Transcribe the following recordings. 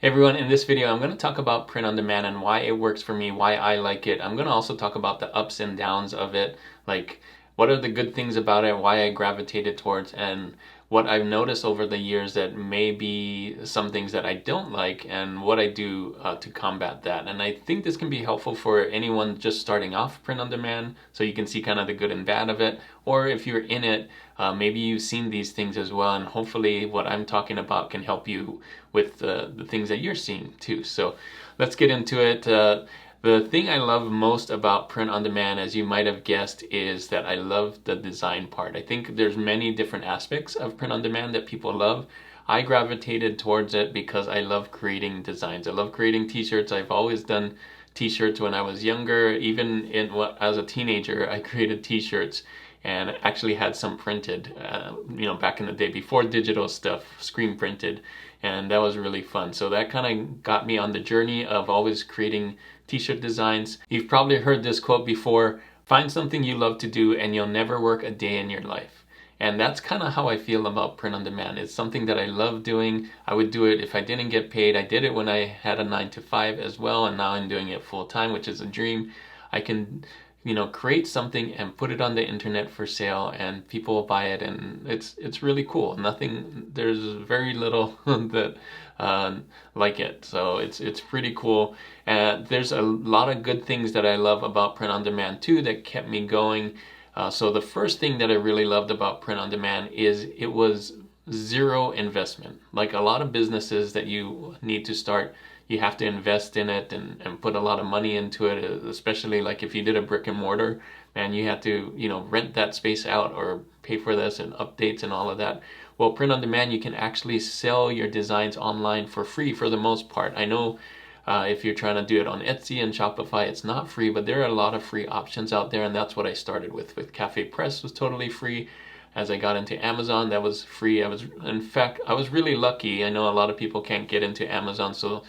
Hey everyone, in this video I'm going to talk about print on demand and why it works for me, why I like it. I'm going to also talk about the ups and downs of it, like what are the good things about it, why I gravitated towards, and what I've noticed over the years that may be some things that I don't like and what I do to combat that. And I think this can be helpful for anyone just starting off print on demand, so you can see kind of the good and bad of it, or if you're in it, maybe you've seen these things as well, and hopefully what I'm talking about can help you with the things that you're seeing too. So let's get into it. The thing I love most about print on demand, as you might have guessed, is that I love the design part. I think there's many different aspects of print on demand that people love. I gravitated towards it because I love creating designs. I love creating t-shirts. I've always done t-shirts when I was younger. Even as a teenager, I created t-shirts and actually had some printed, back in the day before digital stuff, screen printed, and that was really fun. So that kind of got me on the journey of always creating t-shirt designs. You've probably heard this quote before: find something you love to do and you'll never work a day in your life. And that's kind of how I feel about print on demand. It's something that I love doing. I would do it if I didn't get paid. I did it when I had a 9 to 5 as well, and now I'm doing it full time, which is a dream. I can create something and put it on the internet for sale, and people will buy it, and it's really cool. There's very little that like it, so it's pretty cool. There's a lot of good things that I love about print on demand too that kept me going. So the first thing that I really loved about print on demand is it was zero investment. Like a lot of businesses that you need to start, you have to invest in it and put a lot of money into it, especially like if you did a brick and mortar, man, you have to, rent that space out or pay for this and updates and all of that. Well, print on demand, you can actually sell your designs online for free for the most part. I know if you're trying to do it on Etsy and Shopify, it's not free, but there are a lot of free options out there, and that's what I started with. Cafe Press was totally free. As I got into Amazon, that was free. In fact, I was really lucky. I know a lot of people can't get into Amazon, so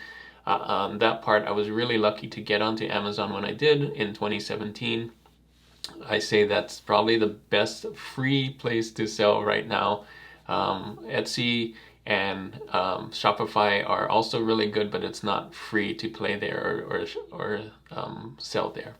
on that part, I was really lucky to get onto Amazon when I did in 2017. I say that's probably the best free place to sell right now. Etsy and Shopify are also really good, but it's not free to play there or sell there.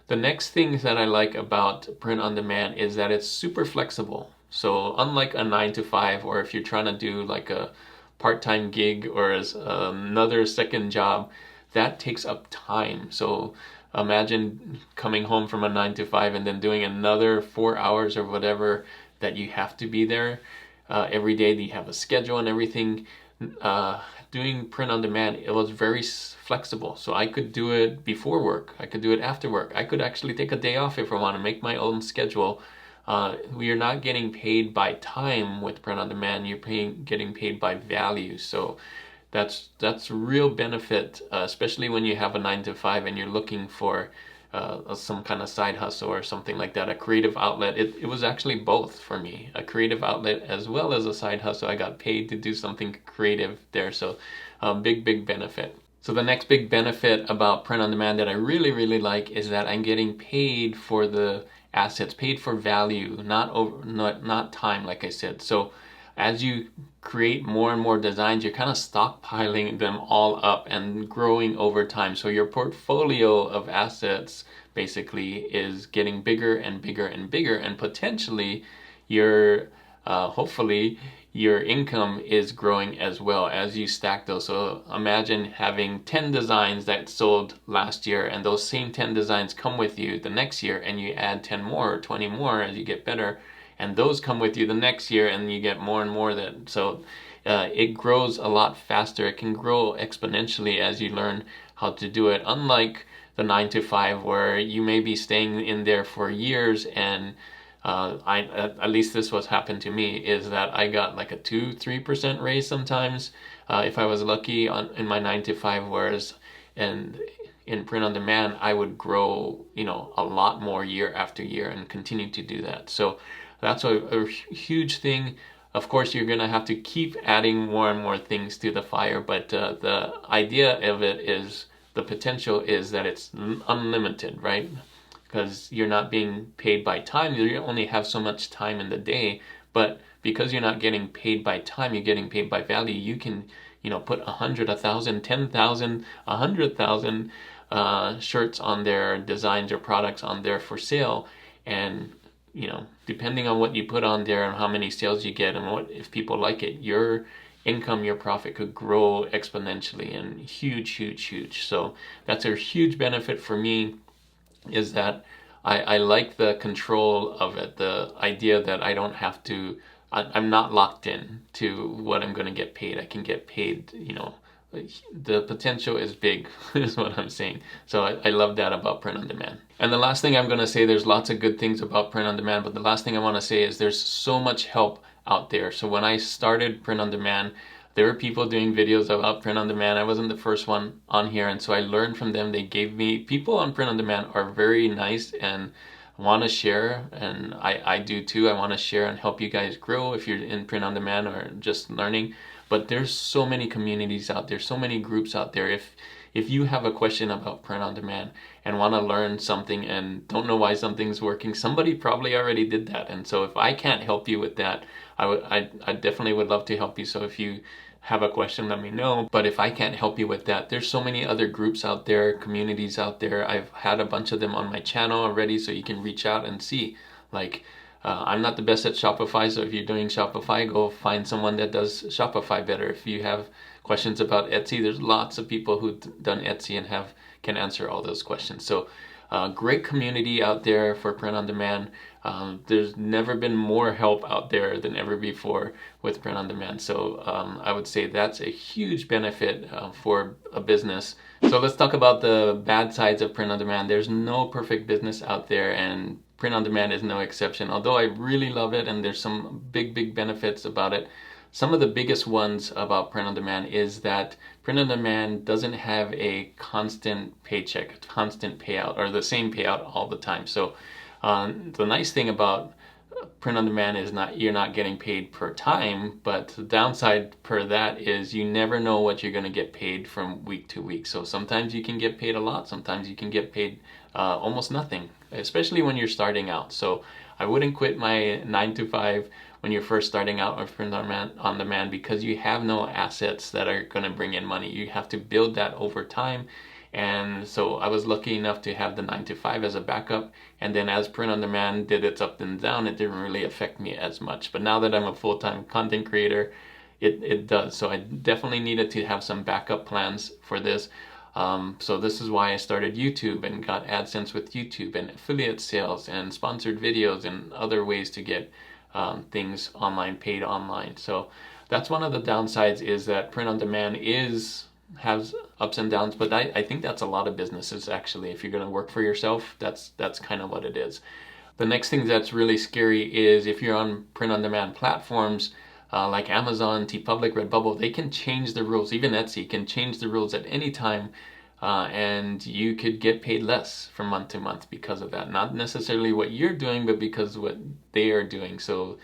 The next thing that I like about print on demand is that it's super flexible. So unlike a 9 to 5, or if you're trying to do like a part-time gig or as another second job, that takes up time. So imagine coming home from a 9 to 5 and then doing another 4 hours or whatever that you have to be there every day. You have a schedule and everything. Doing print on demand, it was very flexible. So I could do it before work. I could do it after work. I could actually take a day off if I want to make my own schedule. You're not getting paid by time with print on demand. You're getting paid by value. So that's a real benefit, especially when you have a 9 to 5 and you're looking for some kind of side hustle or something like that, a creative outlet. It was actually both for me, a creative outlet as well as a side hustle. I got paid to do something creative there, so big benefit. So the next big benefit about print on demand that I really like is that I'm getting paid for the assets, paid for value, not time, like I said. So as you create more and more designs, you're kind of stockpiling them all up and growing over time. So your portfolio of assets basically is getting bigger and bigger and bigger, and potentially hopefully your income is growing as well as you stack those. So imagine having 10 designs that sold last year, and those same 10 designs come with you the next year, and you add 10 more or 20 more as you get better, and those come with you the next year, and you get more and more. It grows a lot faster. It can grow exponentially as you learn how to do it, unlike the 9 to 5 where you may be staying in there for years. And at least this was happened to me, is that I got like a 2-3% raise sometimes if I was lucky in my 9 to 5, whereas in print on demand I would grow a lot more year after year and continue to do that. So that's a huge thing. Of course, you're going to have to keep adding more and more things to the fire, but the idea of it is, the potential is that it's unlimited, right? Because you're not being paid by time. You only have so much time in the day, but because you're not getting paid by time, you're getting paid by value. You can put 100, 1,000, 10,000, 100,000 shirts on their designs or products on there for sale. And depending on what you put on there and how many sales you get and what if people like it, your income, your profit could grow exponentially and huge, huge, huge. So that's a huge benefit for me, is that I like the control of it, the idea that I don't have to, I'm not locked in to what I'm going to get paid. I can get paid, the potential is big, is what I'm saying. So I love that about print on demand. And the last thing I'm going to say, there's lots of good things about print on demand, but the last thing I want to say is there's so much help out there. So when I started print on demand, there were people doing videos about print on demand. I wasn't the first one on here, and so I learned from them. They gave me, people on print on demand are very nice and want to share, and I do too. I want to share and help you guys grow if you're in print on demand or just learning. But there's so many communities out there, so many groups out there. If you have a question about print on demand and want to learn something and don't know why something's working, somebody probably already did that. And so if I can't help you with that, I definitely would love to help you. So if you have a question, let me know. But if I can't help you with that, there's so many other groups out there, communities out there. I've had a bunch of them on my channel already, so you can reach out and see. Like, I'm not the best at Shopify, so if you're doing Shopify, go find someone that does Shopify better. If you have questions about Etsy, there's lots of people who've done Etsy and can answer all those questions. So great community out there for print on demand. There's never been more help out there than ever before with print on demand. So I would say that's a huge benefit for a business. So let's talk about the bad sides of print on demand. There's no perfect business out there, and print on demand is no exception. Although I really love it and there's some big, big benefits about it, some of the biggest ones about print on demand is that print on demand doesn't have a constant paycheck, a constant payout, or the same payout all the time. So the nice thing about print on demand is you're not getting paid per time, but the downside per that is you never know what you're going to get paid from week to week. So sometimes you can get paid a lot, sometimes you can get paid almost nothing, especially when you're starting out. So I wouldn't quit my 9 to 5 when you're first starting out with print on demand, because you have no assets that are going to bring in money. You have to build that over time. And so I was lucky enough to have the 9 to 5 as a backup. And then as print on demand did its up and down, it didn't really affect me as much. But now that I'm a full-time content creator, it does. So I definitely needed to have some backup plans for this. So this is why I started YouTube and got AdSense with YouTube and affiliate sales and sponsored videos and other ways to get things online, paid online. So that's one of the downsides, is that print on demand has ups and downs, but I think that's a lot of businesses actually. If you're going to work for yourself, that's kind of what it is. The next thing that's really scary is if you're on print on demand platforms like Amazon, TeePublic, Redbubble, they can change the rules. Even Etsy can change the rules at any time, and you could get paid less from month to month because of that. Not necessarily what you're doing, but because of what they are doing. So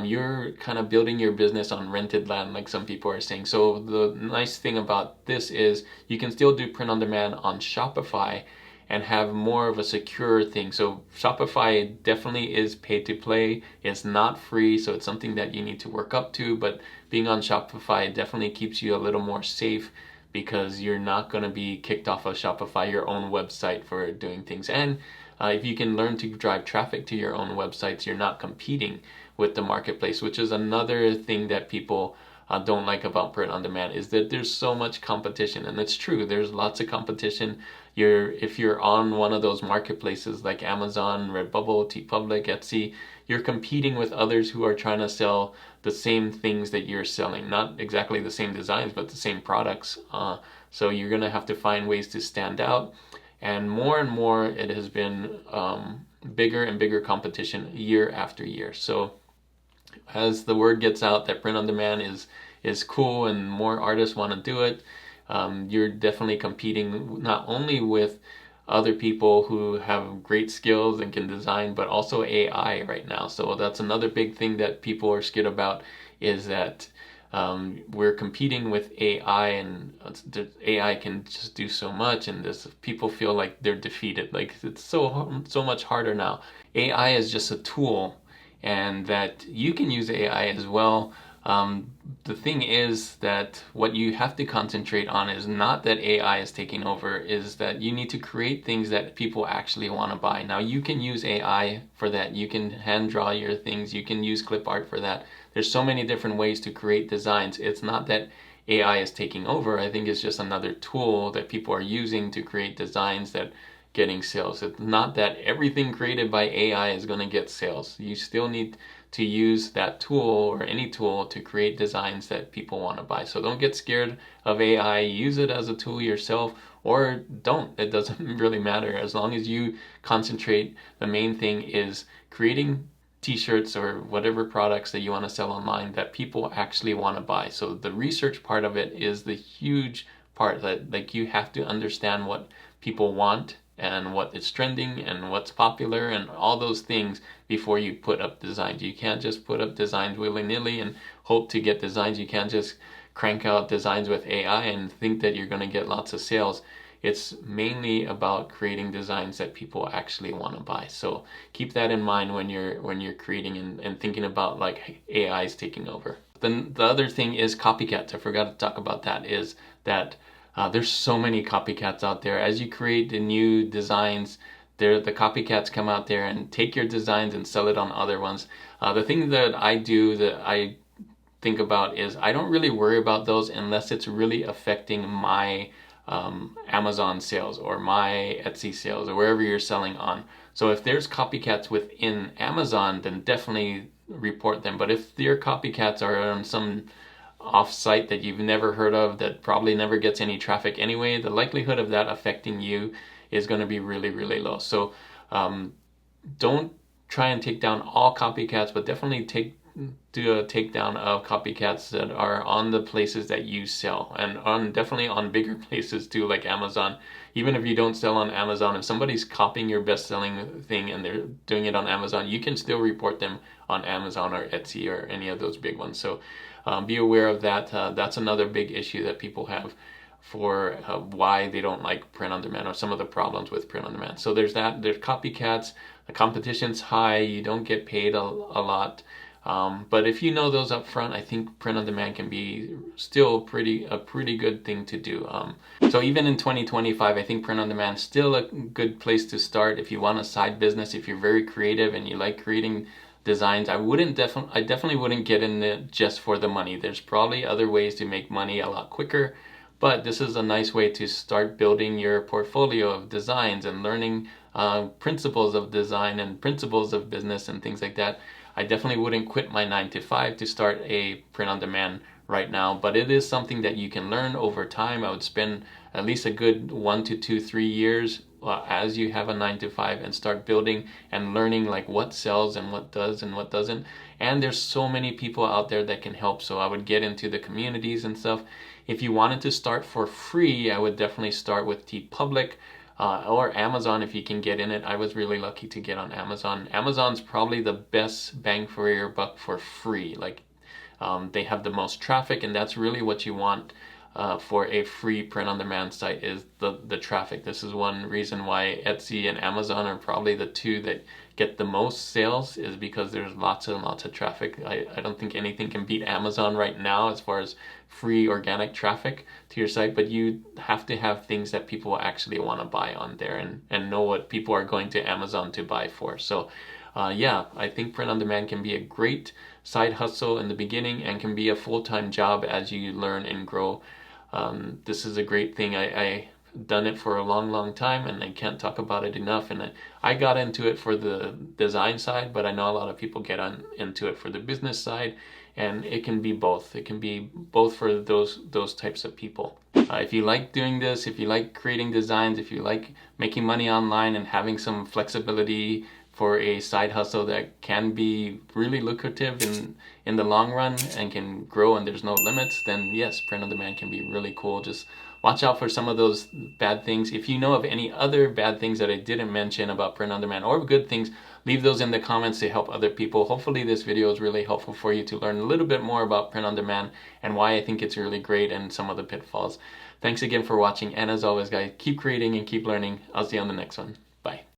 you're kind of building your business on rented land, like some people are saying. So the nice thing about this is you can still do print on demand on Shopify and have more of a secure thing. So Shopify definitely is pay to play. It's not free, so it's something that you need to work up to. But being on Shopify definitely keeps you a little more safe, because you're not going to be kicked off of Shopify, your own website, for doing things. And if you can learn to drive traffic to your own websites, you're not competing with the marketplace, which is another thing that people don't like about print on demand, is that there's so much competition. And it's true, there's lots of competition. If you're on one of those marketplaces like Amazon, Redbubble, TeePublic, Etsy, you're competing with others who are trying to sell the same things that you're selling. Not exactly the same designs, but the same products. So you're going to have to find ways to stand out. And more, it has been bigger and bigger competition year after year. So as the word gets out that print on demand is cool and more artists want to do it, you're definitely competing not only with other people who have great skills and can design, but also AI right now. So that's another big thing that people are scared about, is that we're competing with AI, and AI can just do so much, and people feel like they're defeated. Like, it's so much harder now. AI is just a tool, and that you can use AI as well. The thing is that what you have to concentrate on is not that AI is taking over, is that you need to create things that people actually want to buy. Now you can use AI for that. You can hand draw your things. You can use clip art for that. There's so many different ways to create designs. It's not that AI is taking over. I think it's just another tool that people are using to create designs that getting sales. It's not that everything created by AI is going to get sales. You still need to use that tool or any tool to create designs that people want to buy. So don't get scared of AI. Use it as a tool yourself, or don't. It doesn't really matter. As long as you concentrate, the main thing is creating t-shirts or whatever products that you want to sell online that people actually want to buy. So the research part of it is the huge part, that like you have to understand what people want and what is trending and what's popular and all those things before you put up designs. You can't just put up designs willy-nilly and hope to get designs. You can't just crank out designs with AI and think that you're going to get lots of sales. It's mainly about creating designs that people actually want to buy. So keep that in mind when you're creating and thinking about like AI is taking over. Then the other thing is copycats. I forgot to talk about that, is that there's so many copycats out there. As you create the new designs, the copycats come out there and take your designs and sell it on other ones. The thing that I do, that I think about, is I don't really worry about those unless it's really affecting my Amazon sales or my Etsy sales or wherever you're selling on. So if there's copycats within Amazon, then definitely report them. But if your copycats are on some off-site that you've never heard of, that probably never gets any traffic anyway, the likelihood of that affecting you is going to be really, really low. So don't try and take down all copycats, but definitely do a takedown of copycats that are on the places that you sell, and definitely on bigger places too, like Amazon. Even if you don't sell on Amazon, if somebody's copying your best-selling thing and they're doing it on Amazon, you can still report them on Amazon or Etsy or any of those big ones. So be aware of that. That's another big issue that people have for why they don't like print on demand, or some of the problems with print on demand. So there's that. There's copycats. The competition's high. You don't get paid a lot. But if you know those up front, I think print on demand can be still a pretty good thing to do. So even in 2025, I think print on demand is still a good place to start if you want a side business, if you're very creative and you like creating designs. I definitely wouldn't get in it just for the money. There's probably other ways to make money a lot quicker, but this is a nice way to start building your portfolio of designs and learning principles of design and principles of business and things like that. I definitely wouldn't quit my 9-to-5 to start a print on demand right now, but it is something that you can learn over time. I would spend at least a good 1 to 2, 3 years as you have a 9-to-5 and start building and learning like what sells and what does and what doesn't. And there's so many people out there that can help, so I would get into the communities and stuff. If you wanted to start for free, I would definitely start with TeePublic. Or Amazon if you can get in it. I was really lucky to get on Amazon. Amazon's probably the best bang for your buck for free. Like they have the most traffic, and that's really what you want for a free print-on-demand site, is the traffic. This is one reason why Etsy and Amazon are probably the two that get the most sales, is because there's lots and lots of traffic. I don't think anything can beat Amazon right now as far as free organic traffic to your site, but you have to have things that people actually want to buy on there, and know what people are going to Amazon to buy for. So yeah, I think print on demand can be a great side hustle in the beginning and can be a full-time job as you learn and grow. This is a great thing. I done it for a long time, and I can't talk about it enough. And I got into it for the design side, but I know a lot of people get into it for the business side, and it can be both. It can be both for those types of people. If you like doing this, if you like creating designs, if you like making money online and having some flexibility for a side hustle that can be really lucrative in the long run and can grow and there's no limits, then yes, print on demand can be really cool. Just watch out for some of those bad things. If you know of any other bad things that I didn't mention about print on demand, or good things, leave those in the comments to help other people. Hopefully this video is really helpful for you to learn a little bit more about print on demand and why I think it's really great and some of the pitfalls. Thanks again for watching, and as always guys, keep creating and keep learning. I'll see you on the next one. Bye.